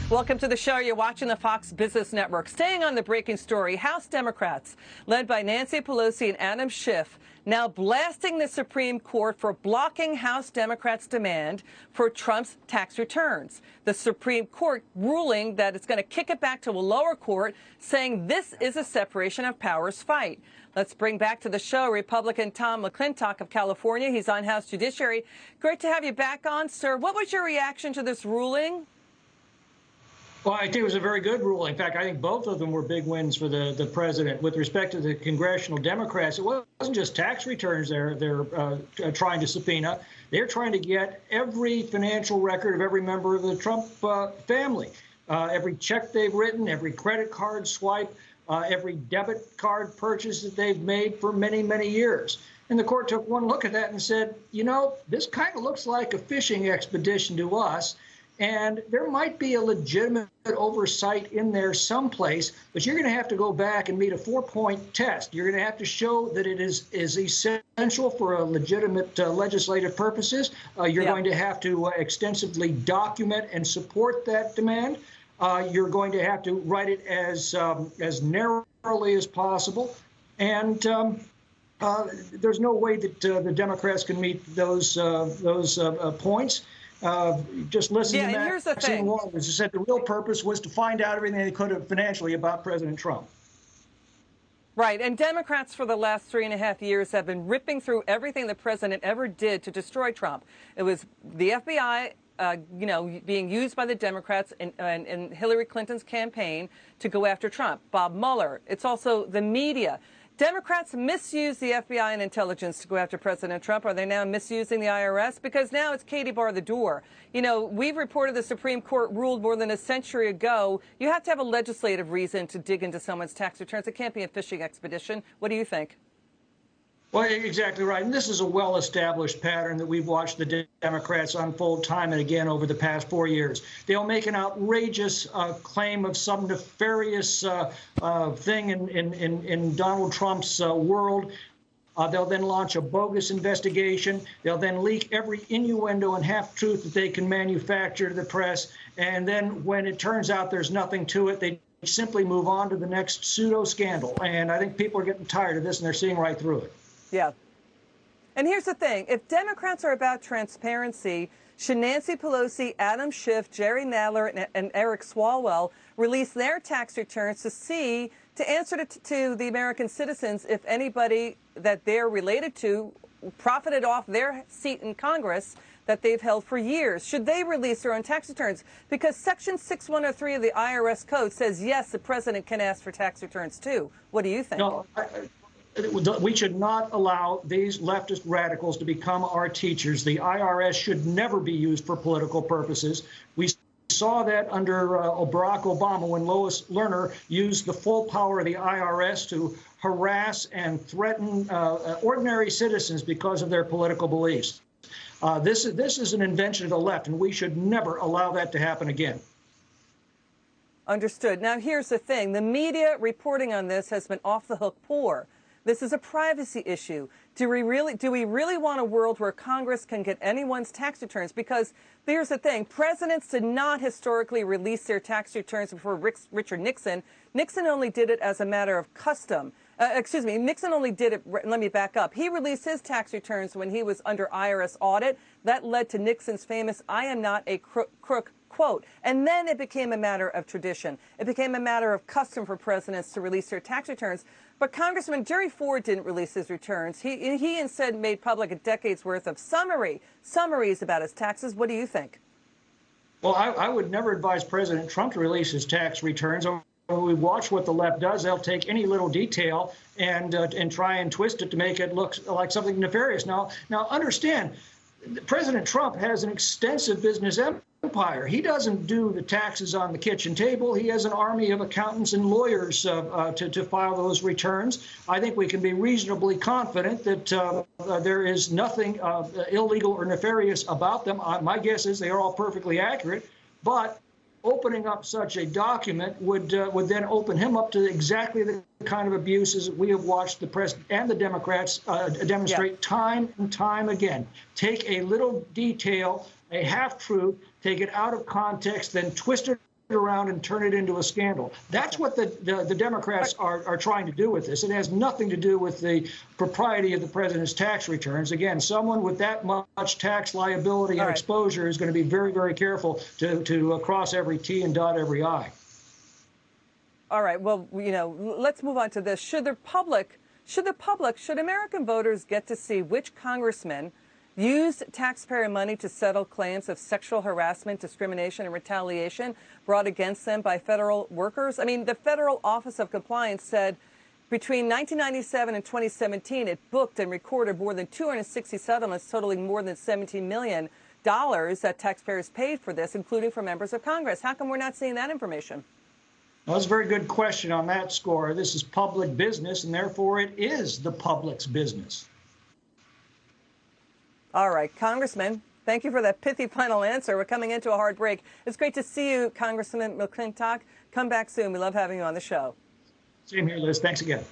Welcome to the show. You're watching the Fox Business Network. Staying on the breaking story, House Democrats, led by Nancy Pelosi and Adam Schiff, now blasting the Supreme Court for blocking House Democrats' demand for Trump's tax returns. The Supreme Court ruling that it's going to kick it back to a lower court, saying this is a separation of powers fight. Let's bring back to the show Republican Tom McClintock of California. He's on House Judiciary. Great to have you back on, sir. What was your reaction to this ruling? Well, I think it was a very good ruling. In fact, I think both of them were big wins for the president. With respect to the congressional Democrats, it wasn't just tax returns they're trying to subpoena. They're trying to get every financial record of every member of the Trump family, every check they've written, every credit card swipe, every debit card purchase that they've made for many, many years. And the court took one look at that and said, you know, this kind of looks like a fishing expedition to us. And there might be a legitimate oversight in there someplace, but you're going to have to go back and meet a 4-point test. You're going to have to show that it is essential for legitimate legislative purposes. You're going to have to extensively document and support that demand. You're going to have to write it as narrowly as possible. And there's no way that the Democrats can meet those points. Just listen to that. Here's the thing. It said the real purpose was to find out everything they could have financially about President Trump. Right. And Democrats for the last 3.5 years have been ripping through everything the president ever did to destroy Trump. It was the FBI, being used by the Democrats in Hillary Clinton's campaign to go after Trump. Bob Mueller. It's also the media. Democrats misuse the FBI and intelligence to go after President Trump. Are they now misusing the IRS? Because now it's Katie bar the door. You know, we've reported the Supreme Court ruled more than a century ago you have to have a legislative reason to dig into someone's tax returns. It can't be a fishing expedition. What do you think? Well, exactly right. And this is a well-established pattern that we've watched the Democrats unfold time and again over the past 4 years. They'll make an outrageous claim of some nefarious thing in Donald Trump's world. They'll then launch a bogus investigation. They'll then leak every innuendo and half-truth that they can manufacture to the press. And then when it turns out there's nothing to it, they simply move on to the next pseudo-scandal. And I think people are getting tired of this, and they're seeing right through it. Yeah. And here's the thing. If Democrats are about transparency, should Nancy Pelosi, Adam Schiff, Jerry Nadler, and Eric Swalwell release their tax returns to answer to the American citizens if anybody that they're related to profited off their seat in Congress that they've held for years? Should they release their own tax returns? Because Section 6103 of the IRS code says, yes, the president can ask for tax returns, too. What do you think? No, we should not allow these leftist radicals to become our teachers. The IRS should never be used for political purposes. We saw that under Barack Obama when Lois Lerner used the full power of the IRS to harass and threaten ordinary citizens because of their political beliefs. This is an invention of the left, and we should never allow that to happen again. Understood. Now, here's the thing. The media reporting on this has been off the hook poor. This is a privacy issue. Do we really want a world where Congress can get anyone's tax returns? Because here's the thing. Presidents did not historically release their tax returns before Richard Nixon. Nixon only did it as a matter of custom. Nixon only did it, let me back up. He released his tax returns when he was under IRS audit. That led to Nixon's famous, "I am not a crook," quote. And then it became a matter of tradition. It became a matter of custom for presidents to release their tax returns. But Congressman Jerry Ford didn't release his returns. He instead made public a decade's worth of summaries about his taxes. What do you think? Well, I would never advise President Trump to release his tax returns. When we watch what the left does, they'll take any little detail and try and twist it to make it look like something nefarious. Now understand, President Trump has an extensive business empire. He doesn't do the taxes on the kitchen table. He has an army of accountants and lawyers to file those returns. I think we can be reasonably confident that there is nothing illegal or nefarious about them. My guess is they are all perfectly accurate. But opening up such a document would then open him up to exactly the kind of abuses that we have watched the president and the Democrats demonstrate time and time again. Take a little detail, a half-truth, take it out of context, then twist it around and turn it into a scandal. That's what the Democrats are trying to do with this. It has nothing to do with the propriety of the president's tax returns. Again, someone with that much tax liability and exposure is going to be very, very careful to cross every T and dot every I. All right. Well, let's move on to this. Should American voters get to see which congressman used taxpayer money to settle claims of sexual harassment, discrimination, and retaliation brought against them by federal workers? I mean, the Federal Office of Compliance said between 1997 and 2017, it booked and recorded more than 260 settlements totaling more than $17 million that taxpayers paid for this, including for members of Congress. How come we're not seeing that information? Well, that's a very good question on that score. This is public business, and therefore it is the public's business. All right, Congressman, thank you for that pithy final answer. We're coming into a hard break. It's great to see you, Congressman McClintock. Come back soon. We love having you on the show. Same here, Liz. Thanks again.